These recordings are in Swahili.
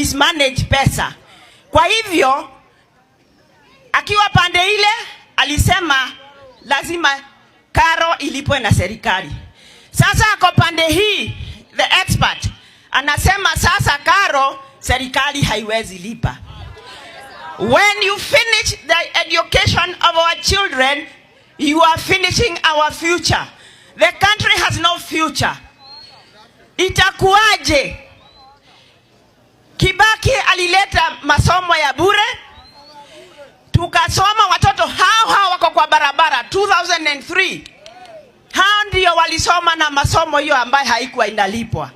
mismanage pesa. Kwa hivyo akiwa pande ile alisema lazima karo ilipwe na serikali. Sasa ako pande hii, the expert anasema sasa karo serikali haiwezi lipa. When you finish the education of our children, you are finishing our future. The country has no future. Itakuwaje? Kibaki alileta masomo ya bure, tukasoma, watoto hao wako kwa barabara 2003. Hao ndio walisoma na masomo hiyo ambayo haikuwa inalipwa.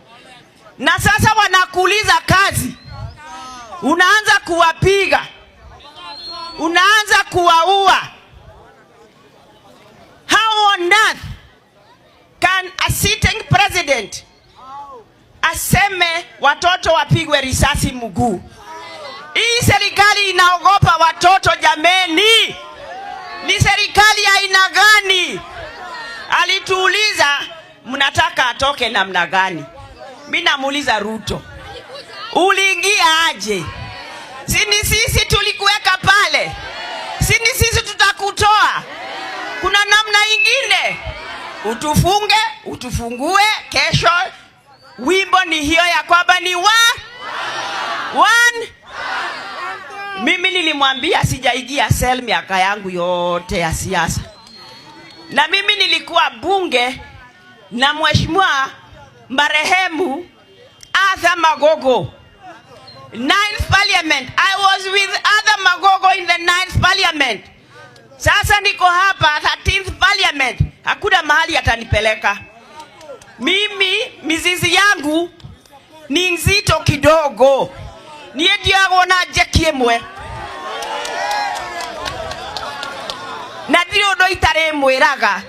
Na sasa wanakuuliza kazi, unaanza kuwapiga, unaanza kuwaua. How on earth can a sitting president aseme watoto wapigwe risasi mguu? Hii serikali inaogopa watoto jameni. Ni serikali ya aina gani? Alituuliza mnataka atoke namna gani? Mimi namuuliza Ruto, uliingia aje? Sini sisi tulikuweka pale? Sini sisi tutakutoa? Kuna namna ingine? Utufunge, utufungue kesho. Wimbo ni hiyo ya kwamba ni one. Mimi nilimwambia sijaingia sel miaka yangu yote ya siasa. Na mimi nilikuwa bunge na mheshimiwa marehemu Arthur Magogo, 9th Parliament. I was with Arthur Magogo in the 9th Parliament. Sasa niko hapa 13th Parliament. Hakuna mahali atanipeleka. Mimi mizizi yangu ni nzito kidogo. Niye diago na jekie mwe. Na dio do itare mweraga.